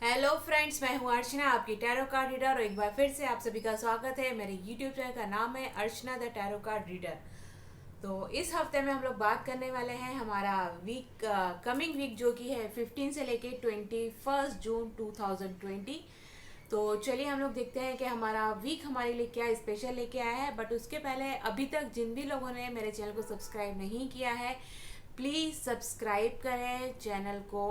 Hello friends, मैं हूं अर्चना, आपकी टैरो कार्ड रीडर। और एक बार फिर से आप सभी का स्वागत है। मेरे यूट्यूब चैनल का नाम है अर्चना द टैरो कार्ड रीडर। तो इस हफ्ते में हम लोग बात करने वाले हैं हमारा वीक कमिंग वीक जो कि है 15 से लेके 21 जून 2020। तो चलिए हम लोग देखते हैं कि हमारा वीक हमारे लिए क्या स्पेशल लेके आया है। बट उसके पहले अभी तक जिन भी लोगों ने मेरे चैनल को सब्सक्राइब नहीं किया है, प्लीज़ सब्सक्राइब करें चैनल को,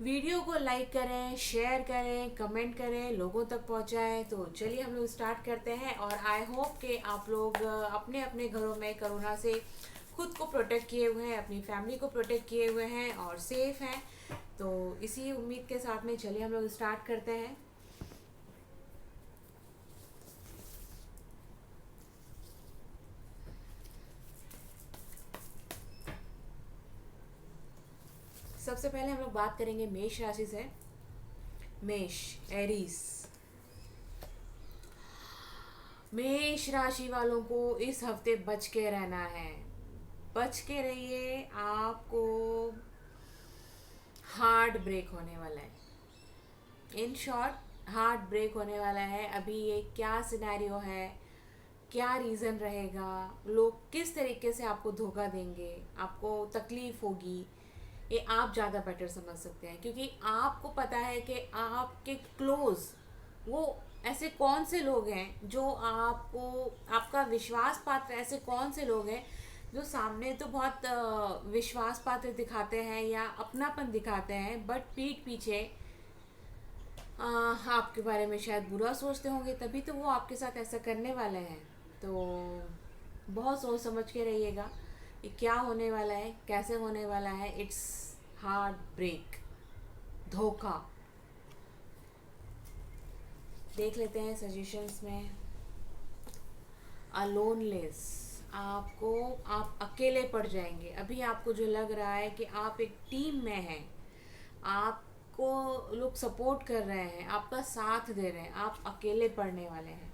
वीडियो को लाइक करें, शेयर करें, कमेंट करें, लोगों तक पहुंचाएं। तो चलिए हम लोग स्टार्ट करते हैं। और आई होप कि आप लोग अपने अपने घरों में कोरोना से खुद को प्रोटेक्ट किए हुए हैं, अपनी फैमिली को प्रोटेक्ट किए हुए हैं और सेफ हैं। तो इसी उम्मीद के साथ में चलिए हम लोग स्टार्ट करते हैं। सबसे पहले हम लोग बात करेंगे मेष राशि से। मेष, एरीज। मेष राशि वालों को इस हफ्ते बच के रहना है। बच के रहिए, आपको हार्ट ब्रेक होने वाला है। इन शॉर्ट, हार्ट ब्रेक होने वाला है। अभी ये क्या सिनेरियो है, क्या रीज़न रहेगा, लोग किस तरीके से आपको धोखा देंगे, आपको तकलीफ होगी, ये आप ज़्यादा बेटर समझ सकते हैं। क्योंकि आपको पता है कि आपके क्लोज वो ऐसे कौन से लोग हैं जो आपको, आपका विश्वास पात्र ऐसे कौन से लोग हैं जो सामने तो बहुत विश्वास पात्र दिखाते हैं या अपनापन दिखाते हैं, बट पीठ पीछे आपके बारे में शायद बुरा सोचते होंगे, तभी तो वो आपके साथ ऐसा करने वाले हैं। तो बहुत सोच समझ के रहिएगा ये क्या होने वाला है, कैसे होने वाला है। इट्स हार्ट ब्रेक, धोखा। देख लेते हैं सजेशंस में। अलोनलेस, आपको, आप अकेले पड़ जाएंगे। अभी आपको जो लग रहा है कि आप एक टीम में हैं, आपको लोग सपोर्ट कर रहे हैं, आपका साथ दे रहे हैं, आप अकेले पड़ने वाले हैं।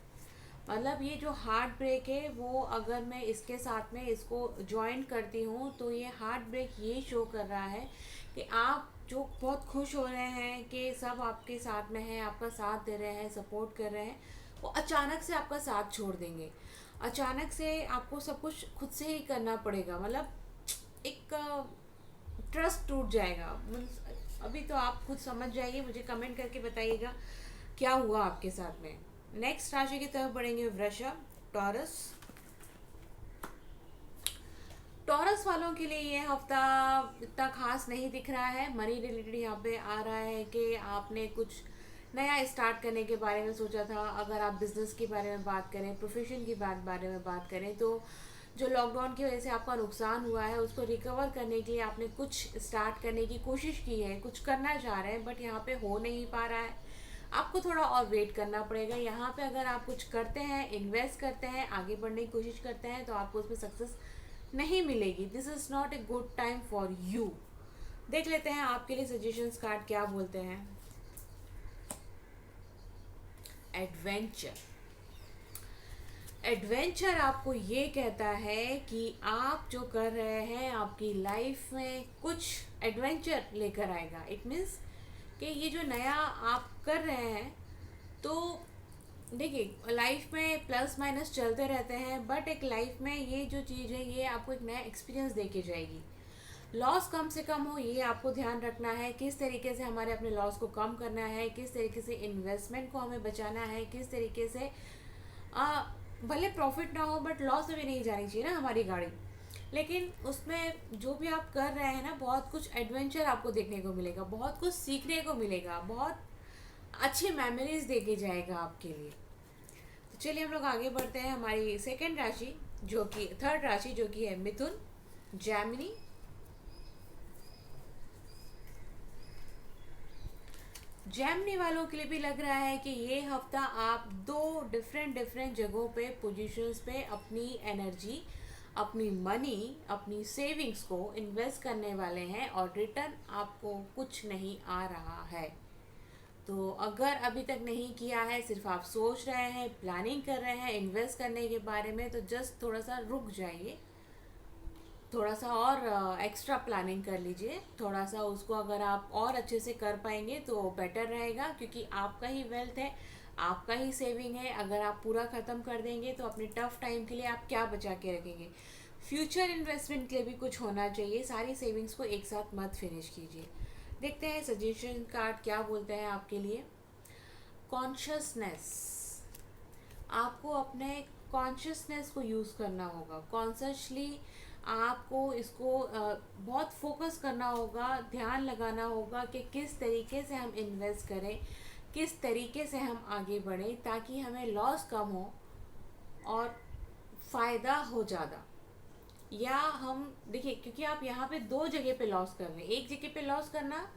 मतलब ये जो हार्ट ब्रेक है वो, अगर मैं इसके साथ में इसको ज्वाइन करती हूँ तो ये हार्ट ब्रेक ये शो कर रहा है कि आप जो बहुत खुश हो रहे हैं कि सब आपके साथ में है, आपका साथ दे रहे हैं, सपोर्ट कर रहे हैं, वो अचानक से आपका साथ छोड़ देंगे। अचानक से आपको सब कुछ खुद से ही करना पड़ेगा। मतलब एक ट्रस्ट टूट जाएगा। अभी तो आप खुद समझ जाइए, मुझे कमेंट करके बताइएगा क्या हुआ आपके साथ में। नेक्स्ट राशि की तरफ बढ़ेंगे, वृषभ, टॉरस। टॉरस वालों के लिए ये हफ्ता इतना खास नहीं दिख रहा है। मनी रिलेटेड यहाँ पे आ रहा है कि आपने कुछ नया स्टार्ट करने के बारे में सोचा था। अगर आप बिजनेस के बारे में बात करें, प्रोफेशन की बारे में बात करें, तो जो लॉकडाउन की वजह से आपका नुकसान हुआ है उसको रिकवर करने के लिए आपने कुछ स्टार्ट करने की कोशिश की है, कुछ करना चाह रहे हैं, बट यहाँ पे हो नहीं पा रहा है। आपको थोड़ा और वेट करना पड़ेगा। यहाँ पे अगर आप कुछ करते हैं, इन्वेस्ट करते हैं, आगे बढ़ने की कोशिश करते हैं, तो आपको उसमें सक्सेस नहीं मिलेगी। This is not a good time for you. देख लेते हैं आपके लिए सजेशंस कार्ड क्या बोलते हैं। एडवेंचर, एडवेंचर आपको ये कहता है कि आप जो कर रहे हैं आपकी लाइफ में कुछ एडवेंचर लेकर आएगा। इट मीन्स कि ये जो नया आप कर रहे हैं, तो देखिए लाइफ में प्लस माइनस चलते रहते हैं, बट एक लाइफ में ये जो चीज़ है ये आपको एक नया एक्सपीरियंस दे के जाएगी। लॉस कम से कम हो, ये आपको ध्यान रखना है। किस तरीके से हमारे अपने लॉस को कम करना है, किस तरीके से इन्वेस्टमेंट को हमें बचाना है, किस तरीके से भले प्रॉफिट ना हो बट लॉस में भी नहीं जानी चाहिए ना हमारी गाड़ी। लेकिन उसमें जो भी आप कर रहे हैं ना, बहुत कुछ एडवेंचर आपको देखने को मिलेगा, बहुत कुछ सीखने को मिलेगा, बहुत अच्छी मेमोरीज दे के जाएगा आपके लिए। तो चलिए हम लोग आगे बढ़ते हैं। हमारी सेकंड राशि जो कि थर्ड राशि जो कि है मिथुन, जैमिनी। जैमिनी वालों के लिए भी लग रहा है कि ये हफ्ता आप दो डिफरेंट डिफरेंट जगहों पे, पोजीशंस पे अपनी एनर्जी, अपनी मनी, अपनी सेविंग्स को इन्वेस्ट करने वाले हैं और रिटर्न आपको कुछ नहीं आ रहा है। तो अगर अभी तक नहीं किया है, सिर्फ आप सोच रहे हैं, प्लानिंग कर रहे हैं इन्वेस्ट करने के बारे में, तो जस्ट थोड़ा सा रुक जाइए। थोड़ा सा और एक्स्ट्रा प्लानिंग कर लीजिए, थोड़ा सा उसको अगर आप और अच्छे से कर पाएंगे तो बेटर रहेगा, क्योंकि आपका ही वेल्थ है, आपका ही सेविंग है। अगर आप पूरा ख़त्म कर देंगे तो अपने टफ टाइम के लिए आप क्या बचा के रखेंगे। फ्यूचर इन्वेस्टमेंट के लिए भी कुछ होना चाहिए, सारी सेविंग्स को एक साथ मत फिनिश कीजिए। देखते हैं सजेशन कार्ड क्या बोलते हैं आपके लिए। कॉन्शियसनेस, आपको अपने कॉन्शियसनेस को यूज़ करना होगा, कॉन्शियसली आपको इसको बहुत फोकस करना होगा, ध्यान लगाना होगा कि किस तरीके से हम इन्वेस्ट करें, किस तरीके से हम आगे बढ़ें, ताकि हमें लॉस कम हो और फ़ायदा हो ज़्यादा। या हम देखिए, क्योंकि आप यहाँ पे दो जगह पे लॉस कर रहे हैं, एक जगह पे लॉस करना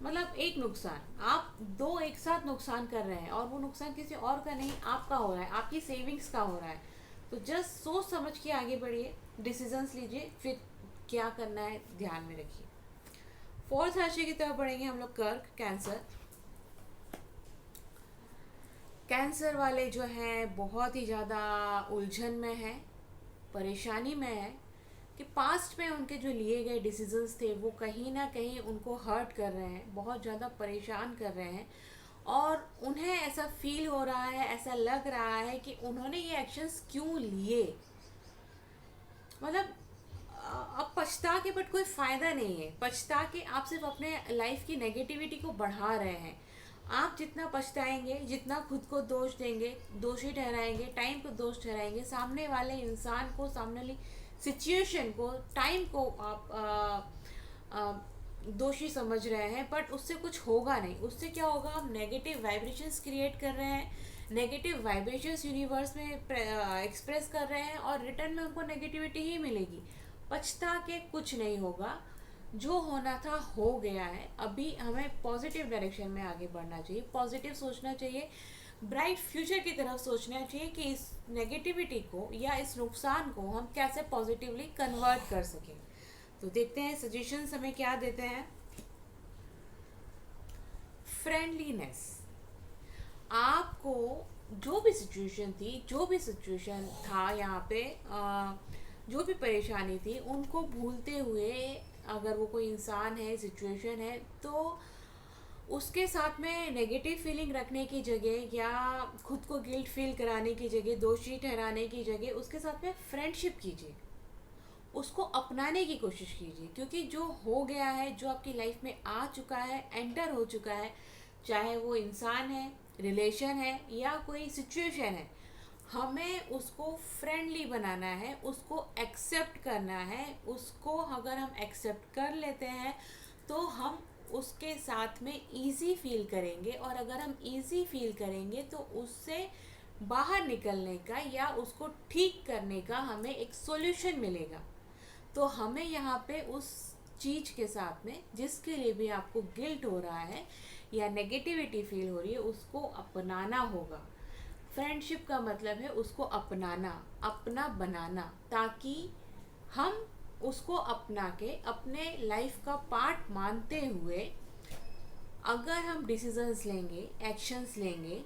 मतलब एक नुकसान, आप दो एक साथ नुकसान कर रहे हैं, और वो नुकसान किसी और का नहीं, आपका हो रहा है, आपकी सेविंग्स का हो रहा है। तो जस्ट सोच समझ के आगे बढ़िए, डिसीजंस लीजिए, फिर क्या करना है ध्यान में रखिए। फोर्थ राशि की तरफ बढ़ेंगे हम लोग, कर्क, कैंसर। कैंसर वाले जो हैं बहुत ही ज़्यादा उलझन में है, परेशानी में है, कि पास्ट में उनके जो लिए गए डिसीजंस थे वो कहीं ना कहीं उनको हर्ट कर रहे हैं, बहुत ज़्यादा परेशान कर रहे हैं, और उन्हें ऐसा फील हो रहा है, ऐसा लग रहा है कि उन्होंने ये एक्शंस क्यों लिए। मतलब अब पछता के बट कोई फ़ायदा नहीं है, पछता के आप सिर्फ अपने लाइफ की नेगेटिविटी को बढ़ा रहे हैं। आप जितना पछताएंगे, जितना खुद को दोष देंगे, दोषी ठहराएंगे, टाइम को दोष ठहराएंगे, सामने वाले इंसान को, सामने वाली सिचुएशन को, टाइम को आप दोषी समझ रहे हैं, बट उससे कुछ होगा नहीं। उससे क्या होगा, हम नेगेटिव वाइब्रेशंस क्रिएट कर रहे हैं, नेगेटिव वाइब्रेशंस यूनिवर्स में एक्सप्रेस कर रहे हैं, और रिटर्न में हमको नेगेटिविटी ही मिलेगी। पछता के कुछ नहीं होगा, जो होना था हो गया है। अभी हमें पॉजिटिव डायरेक्शन में आगे बढ़ना चाहिए, पॉजिटिव सोचना चाहिए, ब्राइट फ्यूचर की तरफ सोचना चाहिए कि इस नेगेटिविटी को या इस नुकसान को हम कैसे पॉजिटिवली कन्वर्ट कर सकें। तो देखते हैं सजेशंस हमें क्या देते हैं। फ्रेंडलीनेस, आपको जो भी सिचुएशन थी, जो भी सिचुएशन था यहाँ पे, जो भी परेशानी थी, उनको भूलते हुए, अगर वो कोई इंसान है, सिचुएशन है, तो उसके साथ में नेगेटिव फीलिंग रखने की जगह या खुद को गिल्ट फील कराने की जगह, दोषी ठहराने की जगह, उसके साथ में फ्रेंडशिप कीजिए, उसको अपनाने की कोशिश कीजिए। क्योंकि जो हो गया है, जो आपकी लाइफ में आ चुका है, एंटर हो चुका है, चाहे वो इंसान है, रिलेशन है, या कोई सिचुएशन है, हमें उसको फ्रेंडली बनाना है, उसको एक्सेप्ट करना है। उसको अगर हम एक्सेप्ट कर लेते हैं तो हम उसके साथ में इजी फील करेंगे, और अगर हम इजी फील करेंगे तो उससे बाहर निकलने का या उसको ठीक करने का हमें एक सॉल्यूशन मिलेगा। तो हमें यहाँ पे उस चीज़ के साथ में, जिसके लिए भी आपको गिल्ट हो रहा है या नेगेटिविटी फील हो रही है, उसको अपनाना होगा। फ्रेंडशिप का मतलब है उसको अपनाना, अपना बनाना, ताकि हम उसको अपना के अपने लाइफ का पार्ट मानते हुए अगर हम डिसीजंस लेंगे, एक्शंस लेंगे,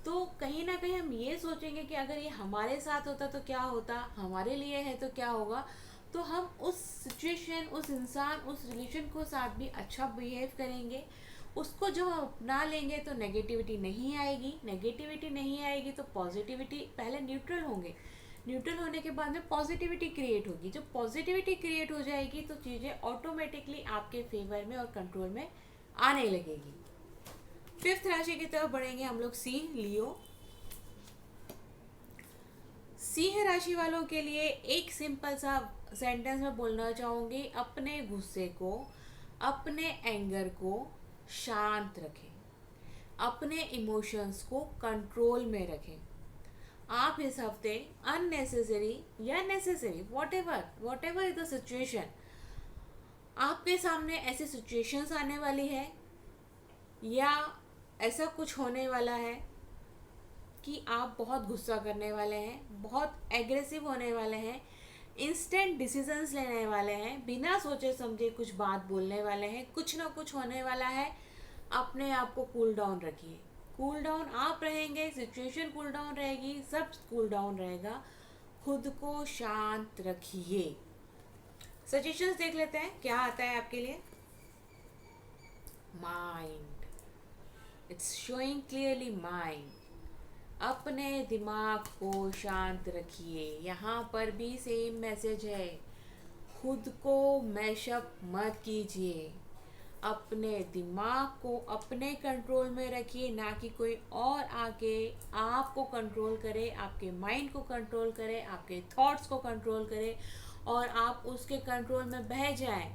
तो कहीं ना कहीं हम ये सोचेंगे कि अगर ये हमारे साथ होता तो क्या होता, हमारे लिए है तो क्या होगा। तो हम उस सिचुएशन, उस इंसान, उस रिलेशन को साथ भी अच्छा बिहेव करेंगे। उसको जब हम अपना लेंगे तो नेगेटिविटी नहीं आएगी, नेगेटिविटी नहीं आएगी तो पॉजिटिविटी, पहले न्यूट्रल होंगे, न्यूट्रल होने के बाद में पॉजिटिविटी क्रिएट होगी। जब पॉजिटिविटी क्रिएट हो जाएगी तो चीज़ें ऑटोमेटिकली आपके फेवर में और कंट्रोल में आने लगेगी। फिफ्थ राशि की तरफ बढ़ेंगे हम लोग, सिंह, लियो। सिंह राशि वालों के लिए एक सिंपल सा सेंटेंस में बोलना चाहूँगी, अपने गुस्से को, अपने एंगर को शांत रखें, अपने इमोशंस को कंट्रोल में रखें। आप इस हफ्ते अननेसेसरी या necessary, what ever is the situation, आपके सामने ऐसी सिचुएशंस आने वाली है या ऐसा कुछ होने वाला है कि आप बहुत गुस्सा करने वाले हैं, बहुत एग्रेसिव होने वाले हैं, इंस्टेंट डिसीजंस लेने वाले हैं, बिना सोचे समझे कुछ बात बोलने वाले हैं, कुछ ना कुछ होने वाला है। अपने आप को कूल डाउन रखिए। कूल डाउन आप रहेंगे, सिचुएशन कूल डाउन रहेगी, सब कूल डाउन रहेगा। खुद को शांत रखिए। सजेशंस देख लेते हैं क्या आता है आपके लिए। Mind, it's showing clearly mind. अपने दिमाग को शांत रखिए। यहाँ पर भी सेम मैसेज है, खुद को मैशअप मत कीजिए। अपने दिमाग को अपने कंट्रोल में रखिए, ना कि कोई और आके आपको कंट्रोल करे, आपके माइंड को कंट्रोल करे, आपके थॉट्स को कंट्रोल करे और आप उसके कंट्रोल में बह जाएं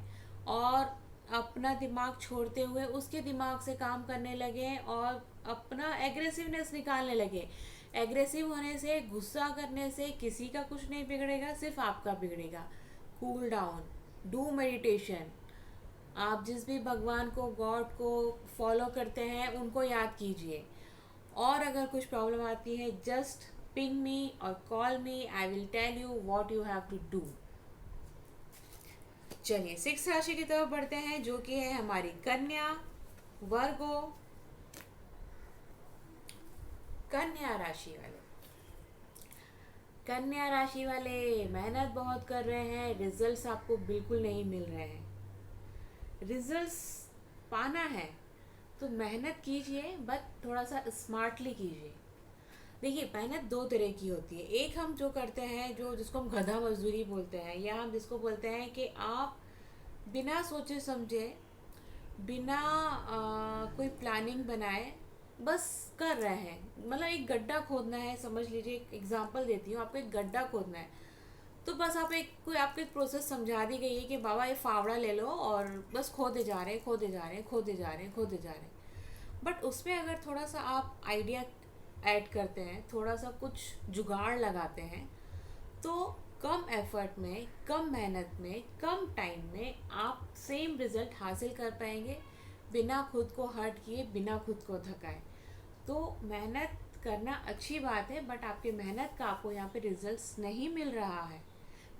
और अपना दिमाग छोड़ते हुए उसके दिमाग से काम करने लगे और अपना एग्रेसिवनेस निकालने लगे। एग्रेसिव होने से, गुस्सा करने से किसी का कुछ नहीं बिगड़ेगा, सिर्फ आपका बिगड़ेगा। Cool down, do meditation. आप जिस भी भगवान को, गॉड को फॉलो करते हैं उनको याद कीजिए। और अगर कुछ प्रॉब्लम आती है, जस्ट पिंग मी और call me, I will tell you what you have to do. चलिए 6 राशि की तरफ बढ़ते हैं, जो कि है हमारी कन्या, वर्गो। कन्या राशि वाले, कन्या राशि वाले मेहनत बहुत कर रहे हैं, रिजल्ट्स आपको बिल्कुल नहीं मिल रहे हैं। रिजल्ट्स पाना है तो मेहनत कीजिए, बट थोड़ा सा स्मार्टली कीजिए। देखिए, मेहनत दो तरह की होती है। एक हम जो करते हैं, जो जिसको हम गधा मजदूरी बोलते हैं, या हम जिसको बोलते हैं कि आप बिना सोचे समझे, बिना कोई प्लानिंग बनाए बस कर रहे हैं। मतलब एक गड्ढा खोदना है, समझ लीजिए, एक एग्जांपल देती हूँ, आपको एक गड्ढा खोदना है तो बस आप एक कोई आपको एक प्रोसेस समझा दी गई है कि बाबा ये फावड़ा ले लो और बस खोदे जा रहे हैं, खोदे जा रहे हैं, खोदे जा रहे हैं, खोदे जा रहे हैं। बट उसमें अगर थोड़ा सा आप आइडिया ऐड करते हैं, थोड़ा सा कुछ जुगाड़ लगाते हैं, तो कम एफर्ट में, कम मेहनत में, कम टाइम में आप सेम रिजल्ट हासिल कर पाएंगे, बिना खुद को हर्ट किए, बिना खुद को थकाए। तो मेहनत करना अच्छी बात है, बट आपकी मेहनत का आपको यहाँ पे रिजल्ट्स नहीं मिल रहा है,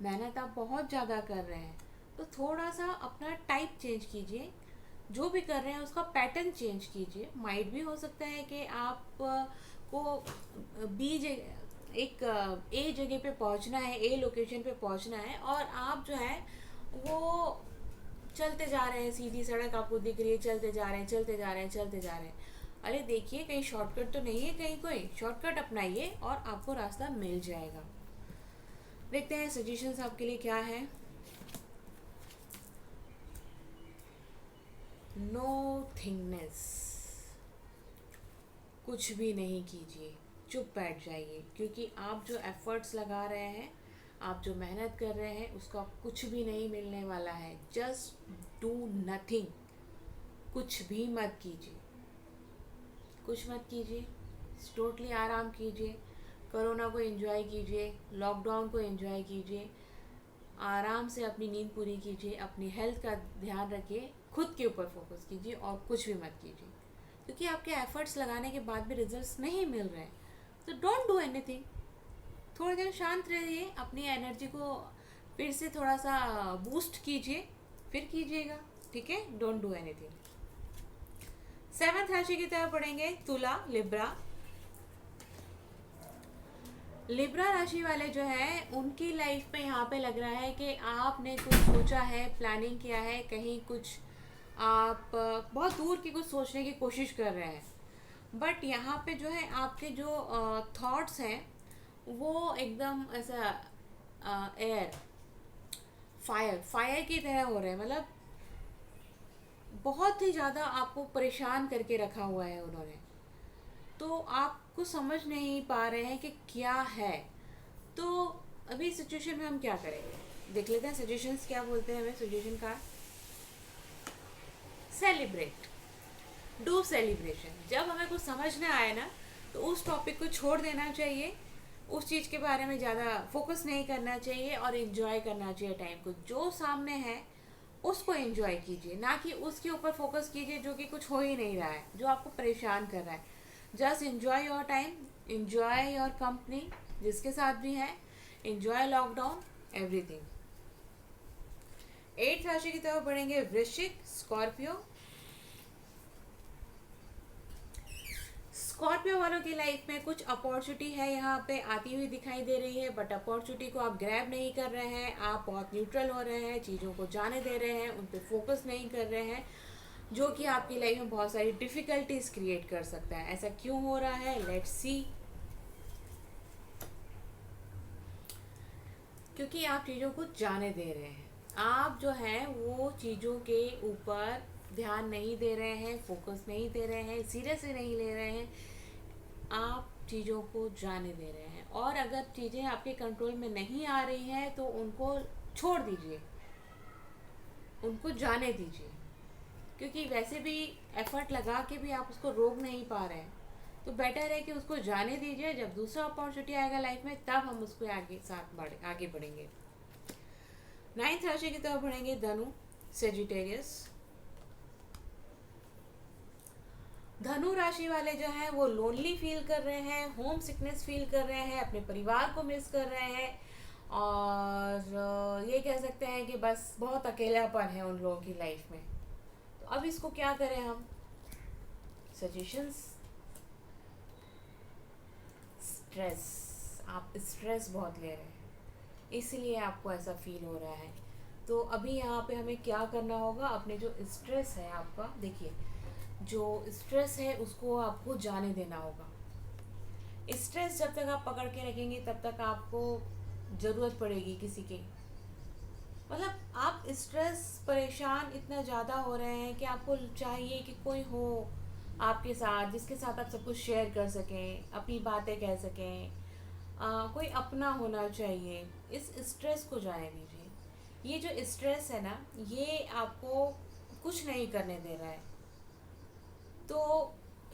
मेहनत आप बहुत ज़्यादा कर रहे हैं, तो थोड़ा सा अपना टाइप चेंज कीजिए। जो भी कर रहे हैं उसका पैटर्न चेंज कीजिए। माइट भी हो सकता है कि आप को बी जगह, एक ए जगह पे पहुंचना है, ए लोकेशन पे पहुंचना है, और आप जो है वो चलते जा रहे हैं, सीधी सड़क आपको दिख रही है, चलते जा रहे हैं, चलते जा रहे हैं, चलते जा रहे हैं। अरे देखिए, कहीं शॉर्टकट तो नहीं है, कहीं कोई शॉर्टकट अपनाइए और आपको रास्ता मिल जाएगा। देखते हैं सजेशंस आपके लिए क्या है। नो थिंगनेस, कुछ भी नहीं कीजिए, चुप बैठ जाइए, क्योंकि आप जो एफर्ट्स लगा रहे हैं, आप जो मेहनत कर रहे हैं, उसका कुछ भी नहीं मिलने वाला है। जस्ट डू नथिंग, कुछ भी मत कीजिए, कुछ मत कीजिए, टोटली आराम कीजिए, कोरोना को एंजॉय कीजिए, लॉकडाउन को एंजॉय कीजिए, आराम से अपनी नींद पूरी कीजिए, अपनी हेल्थ का ध्यान रखिए, खुद के ऊपर फोकस कीजिए और कुछ भी मत कीजिए, क्योंकि आपके एफर्ट्स लगाने के बाद भी रिजल्ट्स नहीं मिल रहे हैं। तो डोंट डू एनीथिंग, थोड़ी देर शांत रहिए, अपनी एनर्जी को फिर से थोड़ा सा बूस्ट कीजिए, फिर कीजिएगा, ठीक है। Don't do anything. 7th राशि की तरफ पढ़ेंगे, तुला, लिब्रा। लिब्रा राशि वाले जो है, उनकी लाइफ में यहाँ पे लग रहा है कि आपने कुछ सोचा है, प्लानिंग किया है, कहीं कुछ आप बहुत दूर की कुछ सोचने की कोशिश कर रहे हैं, बट यहाँ पे जो है आपके जो थॉट्स हैं वो एकदम ऐसा एयर, फायर, फायर की तरह हो रहे हैं। मतलब बहुत ही ज़्यादा आपको परेशान करके रखा हुआ है उन्होंने, तो आपको समझ नहीं पा रहे हैं कि क्या है। तो अभी सिचुएशन में हम क्या करेंगे, देख लेते हैं सजेशंस क्या बोलते हैं हमें। सजेशन का, सेलिब्रेट, डू सेलिब्रेशन। जब हमें कुछ समझ ना आए ना, तो उस टॉपिक को छोड़ देना चाहिए, उस चीज़ के बारे में ज़्यादा फोकस नहीं करना चाहिए और इन्जॉय करना चाहिए टाइम को। जो सामने है उसको एंजॉय कीजिए, ना कि उसके ऊपर फोकस कीजिए जो कि कुछ हो ही नहीं रहा है, जो आपको परेशान कर रहा है। Just enjoy your time, enjoy your company, जिसके साथ भी है, एंजॉय लॉकडाउन, एवरीथिंग। 8th राशि की तरफ बढ़ेंगे, वृश्चिक, स्कॉर्पियो। स्कॉर्पियो वालों की लाइफ में कुछ अपॉर्चुनिटी है यहाँ पे आती हुई दिखाई दे रही है, बट अपॉर्चुनिटी को आप ग्रैब नहीं कर रहे हैं। आप बहुत न्यूट्रल हो रहे हैं, चीज़ों को जाने दे रहे हैं, उन पे फोकस नहीं कर रहे हैं, जो कि आपकी लाइफ में बहुत सारी डिफ़िकल्टीज क्रिएट कर सकता है। ऐसा क्यों हो रहा है, लेट्स सी। क्योंकि आप चीज़ों को जाने दे रहे हैं। आप जो है वो चीज़ों के ऊपर ध्यान नहीं दे रहे हैं, फोकस नहीं दे रहे हैं, सीरियसली नहीं ले रहे हैं। आप चीज़ों को जाने दे रहे हैं, और अगर चीज़ें आपके कंट्रोल में नहीं आ रही हैं तो उनको छोड़ दीजिए, उनको जाने दीजिए। क्योंकि वैसे भी एफर्ट लगा के भी आप उसको रोक नहीं पा रहे हैं, तो बेटर है कि उसको जाने दीजिए। जब दूसरा अपॉर्चुनिटी आएगा लाइफ में, तब हम उसको आगे बढ़ेंगे। 9th राशि की तरफ बढ़ेंगे, धनु, सेजिटेरियस। धनु राशि वाले जो हैं वो लोनली फील कर रहे हैं, होम सिकनेस फील कर रहे हैं, अपने परिवार को मिस कर रहे हैं, और ये कह सकते हैं कि बस बहुत अकेलापन है उन लोगों की लाइफ में। तो अब इसको क्या करें हम? सजेशंस। स्ट्रेस, आप स्ट्रेस बहुत ले रहे हैं, इसलिए आपको ऐसा फील हो रहा है। तो अभी यहाँ पे हमें क्या करना होगा? अपने जो स्ट्रेस है आपका, देखिए जो स्ट्रेस है उसको आपको जाने देना होगा। स्ट्रेस जब तक आप पकड़ के रखेंगे तब तक आपको ज़रूरत पड़ेगी किसी की। मतलब आप स्ट्रेस, परेशान इतना ज़्यादा हो रहे हैं कि आपको चाहिए कि कोई हो आपके साथ, जिसके साथ आप सब कुछ शेयर कर सकें, अपनी बातें कह सकें। कोई अपना होना चाहिए। इस स्ट्रेस को जाने दीजिए। ये जो स्ट्रेस है ना, ये आपको कुछ नहीं करने दे रहा है। तो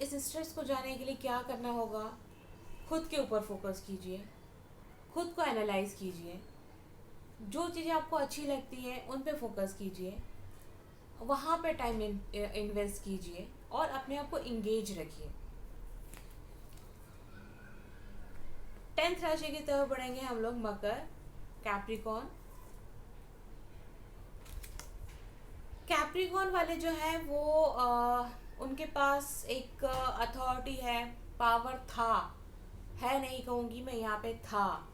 इस स्ट्रेस को जाने के लिए क्या करना होगा? खुद के ऊपर फोकस कीजिए, खुद को एनालाइज कीजिए, जो चीज़ें आपको अच्छी लगती हैं उन पे फोकस कीजिए, वहाँ पे टाइम इन्वेस्ट कीजिए और अपने आप को इंगेज रखिए। 10th राशि की तरफ बढ़ेंगे हम लोग, मकर, कैप्रिकॉन। कैप्रिकॉन वाले जो हैं वो उनके पास एक अथॉरिटी है, पावर था, है नहीं कहूँगी मैं, यहाँ पे था।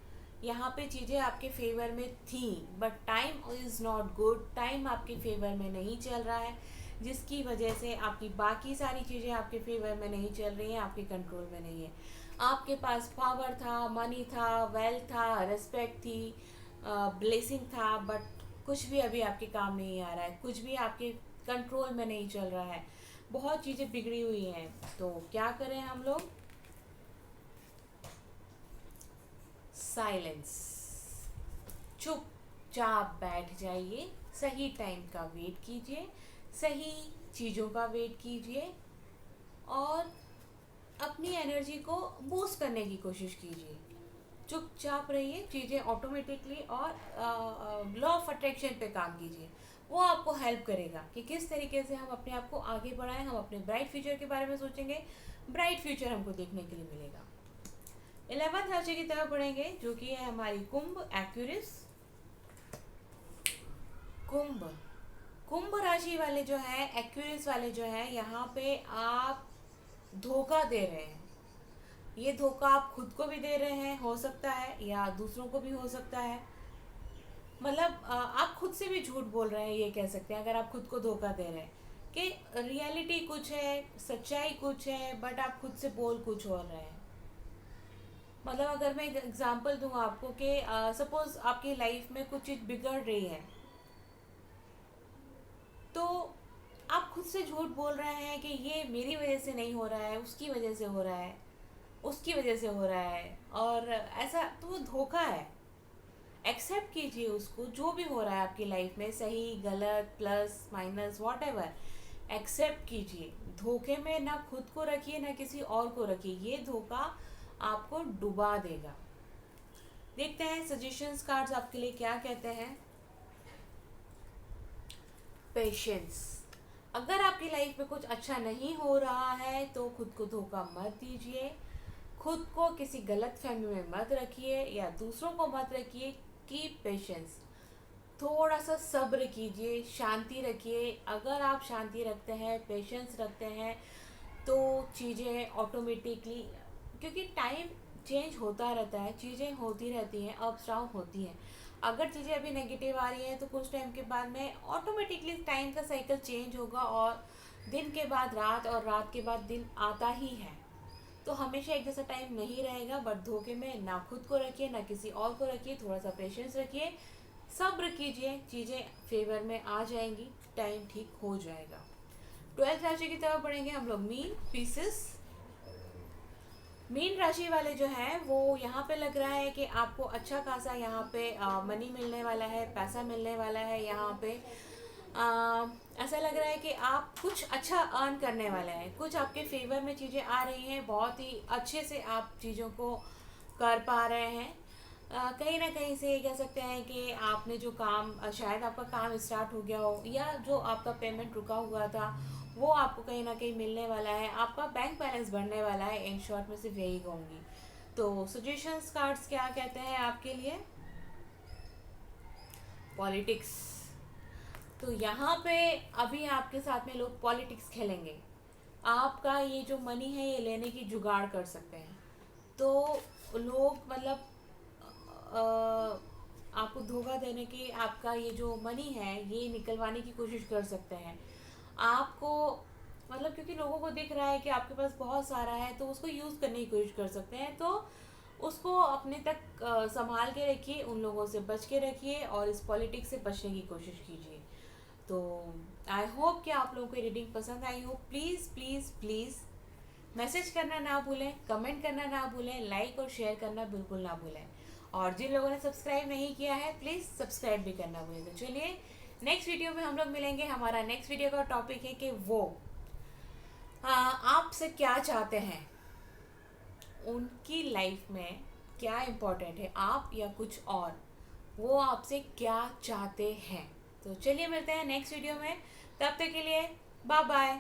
यहाँ पे चीज़ें आपके फेवर में थी, but time is not good, time आपके फेवर में नहीं चल रहा है, जिसकी वजह से आपकी बाकी सारी चीज़ें आपके फेवर में नहीं चल रही हैं, आपके कंट्रोल में नहीं है। आपके पास पावर था, मनी था, वेल्थ था, रिस्पेक्ट थी, ब्लेसिंग था, बट कुछ भी अभी आपके काम नहीं आ रहा है, कुछ भी आपके कंट्रोल में नहीं चल रहा है, बहुत चीज़ें बिगड़ी हुई हैं। तो क्या करें हम लोग? साइलेंस, चुपचाप बैठ जाइए, सही टाइम का वेट कीजिए, सही चीज़ों का वेट कीजिए, और अपनी एनर्जी को बूस्ट करने की कोशिश कीजिए। चुपचाप रहिए, चीज़ें ऑटोमेटिकली, और लॉ ऑफ अट्रैक्शन पे काम कीजिए। वो आपको हेल्प करेगा कि किस तरीके से हम अपने आप को आगे बढ़ाएं। हम अपने ब्राइट फ्यूचर के बारे में सोचेंगे, ब्राइट फ्यूचर हमको देखने के लिए मिलेगा। 11th राशि की तरफ बढ़ेंगे, जो कि है हमारी कुंभ, एक्वेरियस। कुंभ, कुंभ राशि वाले जो है, एक्वेरियस वाले जो है, यहाँ पे आप धोखा दे रहे हैं। ये धोखा आप खुद को भी दे रहे हैं, हो सकता है, या दूसरों को भी हो सकता है। मतलब आप खुद से भी झूठ बोल रहे हैं, ये कह सकते हैं, अगर आप खुद को धोखा दे रहे हैं कि रियलिटी कुछ है, सच्चाई कुछ है, बट आप खुद से बोल कुछ और रहे हैं। मतलब अगर मैं एग्जांपल दूं आपको कि सपोज आपकी लाइफ में कुछ चीज़ बिगड़ रही है, तो आप खुद से झूठ बोल रहे हैं कि ये मेरी वजह से नहीं हो रहा है, उसकी वजह से हो रहा है, उसकी वजह से हो रहा है, और ऐसा, तो वो धोखा है। एक्सेप्ट कीजिए उसको, जो भी हो रहा है आपकी लाइफ में, सही गलत, plus minus, whatever, accept कीजिए। धोखे में ना खुद को रखिए ना किसी और को रखिए, ये धोखा आपको डुबा देगा। देखते हैं सजेशंस कार्ड्स आपके लिए क्या कहते हैं। पेशेंस, अगर आपकी लाइफ में कुछ अच्छा नहीं हो रहा है तो खुद को धोखा मत दीजिए, खुद को किसी गलत फहमी में मत रखिए या दूसरों को मत रखिए। कीप पेशेंस, थोड़ा सा सब्र कीजिए, शांति रखिए। अगर आप शांति रखते हैं, पेशेंस रखते हैं, तो चीज़ें ऑटोमेटिकली, क्योंकि टाइम चेंज होता रहता है, चीज़ें होती रहती हैं, अप्स डाउन होती हैं। अगर चीज़ें अभी नेगेटिव आ रही हैं तो कुछ टाइम के बाद में ऑटोमेटिकली टाइम का साइकिल चेंज होगा, और दिन के बाद रात और रात के बाद दिन आता ही है। तो हमेशा एक जैसा टाइम नहीं रहेगा, बट धोखे में ना खुद को रखिए ना किसी और को रखिए। थोड़ा सा पेशेंस रखिए, सब्र कीजिए, चीज़ें फेवर में आ जाएंगी, टाइम ठीक हो जाएगा। 12th राशि की तरफ बढ़ेंगे हम लोग। Mean pieces. मीन राशि वाले जो हैं वो यहाँ पे लग रहा है कि आपको अच्छा खासा यहाँ पे मनी मिलने वाला है, पैसा मिलने वाला है। यहाँ पे ऐसा लग रहा है कि आप कुछ अच्छा अर्न करने वाले हैं, कुछ आपके फेवर में चीज़ें आ रही हैं, बहुत ही अच्छे से आप चीज़ों को कर पा रहे हैं। कहीं ना कहीं से ये कह सकते हैं कि आपने जो काम शायद आपका काम स्टार्ट हो गया हो, या जो आपका पेमेंट रुका हुआ था वो आपको कहीं ना कहीं मिलने वाला है, आपका बैंक बैलेंस बढ़ने वाला है। इन शॉर्ट में सिर्फ यही कहूँगी। तो सजेशंस कार्ड्स क्या कहते हैं आपके लिए? पॉलिटिक्स। तो यहाँ पे अभी आपके साथ में लोग पॉलिटिक्स खेलेंगे, आपका ये जो मनी है ये लेने की जुगाड़ कर सकते हैं। तो लोग मतलब आपको धोखा देने की, आपका ये जो मनी है ये निकलवाने की कोशिश कर सकते हैं आपको। मतलब क्योंकि लोगों को दिख रहा है कि आपके पास बहुत सारा है, तो उसको यूज़ करने की कोशिश कर सकते हैं। तो उसको अपने तक संभाल के रखिए, उन लोगों से बच के रखिए, और इस पॉलिटिक्स से बचने की कोशिश कीजिए। तो आई होप कि आप लोगों को रीडिंग पसंद आई हो। प्लीज़ प्लीज़ प्लीज़ मैसेज करना ना भूलें, कमेंट करना ना भूलें, लाइक और शेयर करना बिल्कुल ना भूलें। और जिन लोगों ने सब्सक्राइब नहीं किया है प्लीज़ सब्सक्राइब भी करना भूलें। तो चलिए नेक्स्ट वीडियो में हम लोग मिलेंगे। हमारा नेक्स्ट वीडियो का टॉपिक है कि वो आपसे क्या चाहते हैं, उनकी लाइफ में क्या इम्पोर्टेंट है, आप या कुछ और, वो आपसे क्या चाहते हैं। तो चलिए मिलते हैं नेक्स्ट वीडियो में, तब तक के लिए बाय बाय।